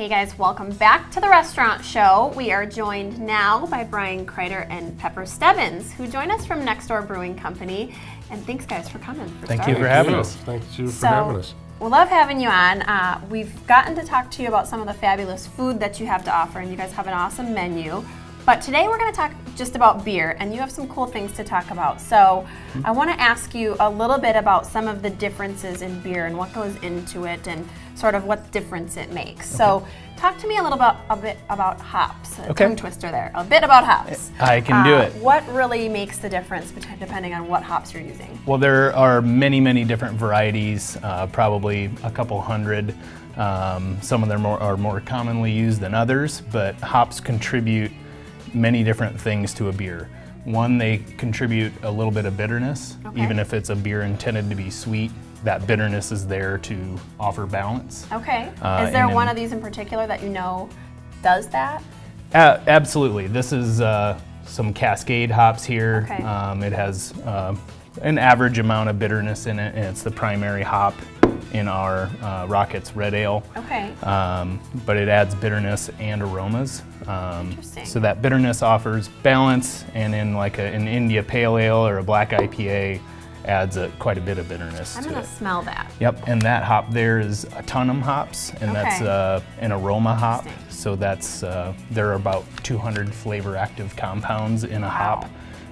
Hey guys, welcome back to the restaurant show. We are joined now by Bryan Kreiter and Pepper Stebbins, who join us from Next Door Brewing Company. And thanks guys for coming. Thank you for having us. Thank you for having us. We love having you on. We've gotten to talk to you about some of the fabulous food that you have to offer, and you guys have an awesome menu. But today we're going to talk just about beer, and you have some cool things to talk about. So I want to ask you a little bit about some of the differences in beer and what goes into it and sort of what difference it makes. Okay. So talk to me a bit about hops. Tongue twister there. A bit about hops. I can do it. What really makes the difference depending on what hops you're using? Well, there are many different varieties, probably a couple hundred. Some of them are more commonly used than others, but hops contribute many different things to a beer. One, they contribute a little bit of bitterness. Even if it's a beer intended to be sweet, that bitterness is there to offer balance. Okay. Is there one of these in particular that you know does that? Absolutely. This is some Cascade hops here. It has an average amount of bitterness in it, and it's the primary hop in our Rockets Red Ale. But it adds bitterness and aromas. Interesting. So that bitterness offers balance, and in like an India Pale Ale or a Black IPA adds quite a bit of bitterness to it. I'm going to smell that. Yep, and that hop there is Autumnum hops, and that's an aroma hop. So that's there are about 200 flavor active compounds in a hop,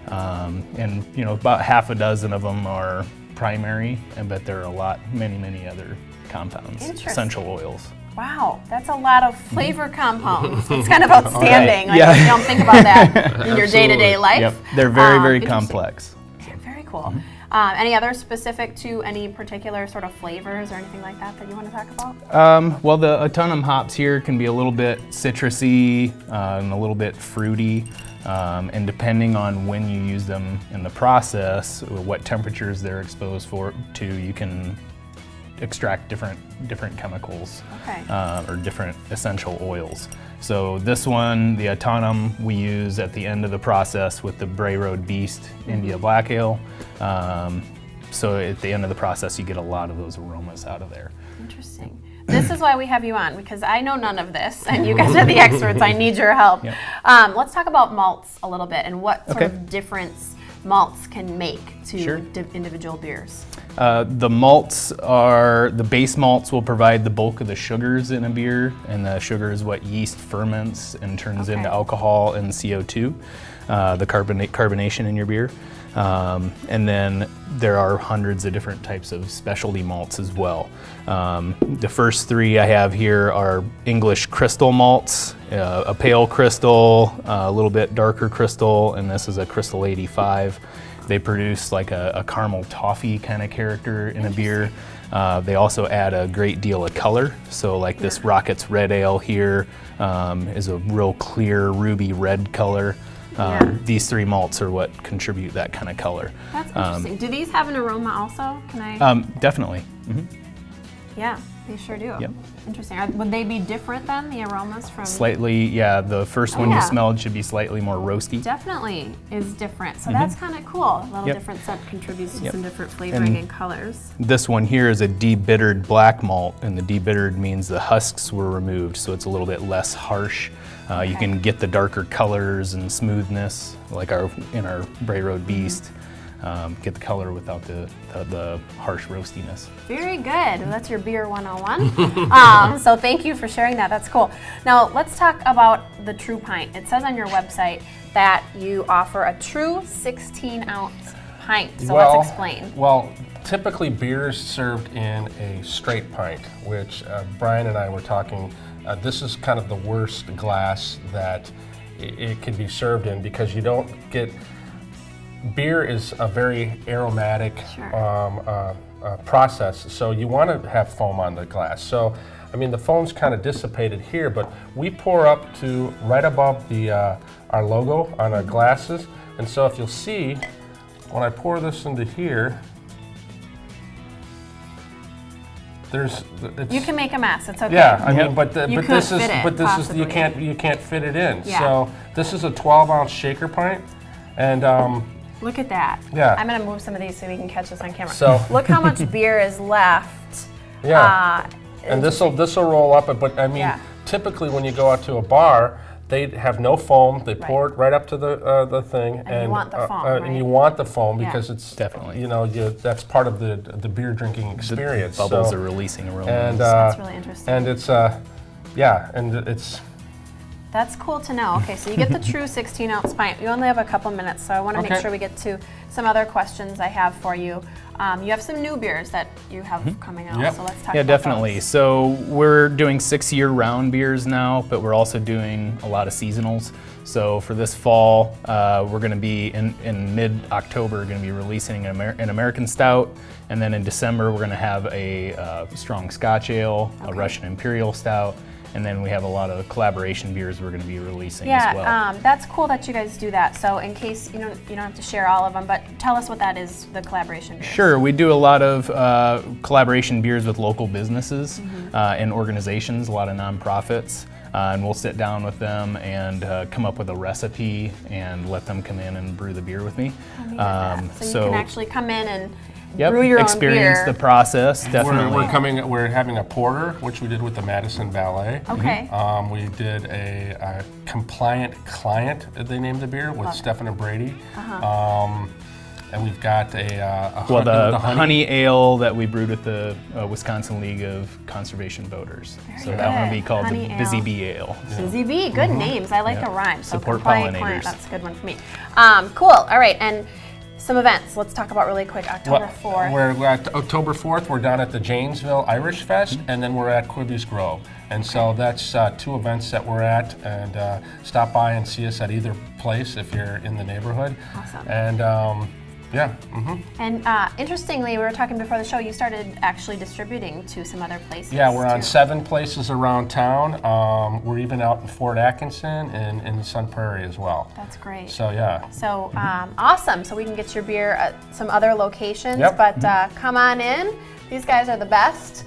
and about half a dozen of them are primary, but there are many other compounds, essential oils. Wow, that's a lot of flavor compounds. It's kind of outstanding. You don't think about that in your day-to-day life. Yep, they're very complex. Very cool. Any other specific to any particular sort of flavors or anything like that you want to talk about? Well, the Autumnum hops here can be a little bit citrusy and a little bit fruity. And depending on when you use them in the process, what temperatures they're exposed to, you can extract different chemicals or different essential oils. So this one, the Autumnum, we use at the end of the process with the Bray Road Beast India Black Ale. So at the end of the process, you get a lot of those aromas out of there. Interesting. This is why we have you on, because I know none of this, and you guys are the experts. I need your help. Let's talk about malts a little bit and what sort of difference malts can make to individual beers. The malts the base malts will provide the bulk of the sugars in a beer, and the sugar is what yeast ferments and turns into alcohol and CO2, the carbonation in your beer. And then there are hundreds of different types of specialty malts as well. The first three I have here are English crystal malts, a pale crystal, a little bit darker crystal, and this is a crystal 85. They produce like a caramel toffee kind of character in a beer. They also add a great deal of color. So like this Rockets Red Ale here is a real clear ruby red color. These three malts are what contribute that kind of color. That's interesting. Do these have an aroma also? Can I? Definitely. Yeah, they sure do. Yep. Interesting. Would they be different then, the aromas from? Slightly, yeah. The first one you smelled should be slightly more roasty. Definitely is different. So that's kind of cool. A little different scent contributes to some different flavoring and colors. This one here is a debittered black malt, and the debittered means the husks were removed, so it's a little bit less harsh. You can get the darker colors and smoothness, like in our Bray Road Beast. Get the color without the harsh roastiness. Very good. Well, that's your beer 101. So thank you for sharing that. That's cool. Now let's talk about the True Pint. It says on your website that you offer a true 16-ounce pint. So let's explain. Well, typically beer is served in a straight pint, which Bryan and I were talking. This is kind of the worst glass that it can be served in, because you don't get. Beer is a very aromatic process, so you want to have foam on the glass. So, I mean, the foam's kind of dissipated here, but we pour up to right above the our logo on our glasses. And so if you'll see, when I pour this into here, you can make a mess. It's okay. Yeah, I mean, but this is you can't fit it in. So this is a 12-ounce shaker pint, and look at that. Yeah. I'm going to move some of these so we can catch this on camera. So look how much beer is left. And this will roll up, but I mean, typically when you go out to a bar, they have no foam. They pour it right up to the thing, and you want the foam, and you want the foam Yeah. because it's Definitely. that's part of the beer drinking experience. Bubbles So- are releasing aromas. and That's really interesting. and it's it's That's cool to know. Okay, so you get the true 16-ounce pint. We only have a couple minutes, so I want to make Okay. sure we get to some other questions I have for you. You have some new beers that you have coming out, Yep. so let's talk Yeah, about definitely. those. So we're doing 6-year-round beers now, but we're also doing a lot of seasonals. So for this fall, we're going to be in mid-October going to be releasing an American Stout, and then in December we're going to have a strong Scotch Ale, a Russian Imperial Stout, and then we have a lot of collaboration beers we're going to be releasing as well. Yeah, that's cool that you guys do that. So in case you don't have to share all of them, but tell us what that is, the collaboration beers. Sure, we do a lot of collaboration beers with local businesses and organizations, a lot of nonprofits, and we'll sit down with them and come up with a recipe and let them come in and brew the beer with me. So you can actually come in and Yep, brew your experience own beer. the process, definitely. we're having a porter, which we did with the Madison Ballet. Okay. We did a compliant client, they named the beer, with Stephen and Brady. And we've got Well, the honey ale that we brewed with the Wisconsin League of Conservation Voters. So that one will be called Honey the ale. Busy Bee Ale. Busy Bee, good names. I like the rhyme. So Support compliant pollinators. client, that's a good one for me. Cool. All right, and some events. Let's talk about really quick. October 4th. We're at October 4th. We're down at the Janesville Irish Fest, and then we're at Quibby's Grove. And so that's 2 events that we're at. And stop by and see us at either place if you're in the neighborhood. Awesome. And yeah. And interestingly, we were talking before the show, you started actually distributing to some other places. Yeah, we're on too. 7 places around town. We're even out in Fort Atkinson and in Sun Prairie as well. That's great. So yeah. So awesome. So we can get your beer at some other locations, Yep. but come on in. These guys are the best.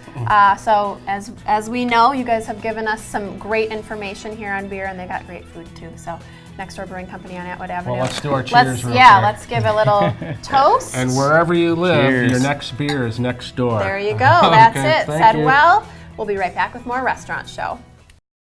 So as we know, you guys have given us some great information here on beer, and they got great food too. So Next Door Brewing Company on Atwood Avenue. Well, let's do our cheers real Yeah, quick. let's give a little toast. And wherever you live, Cheers. your next beer is next door. There you go. That's Okay, it. thank Said you. well. We'll be right back with more Restaurant Show.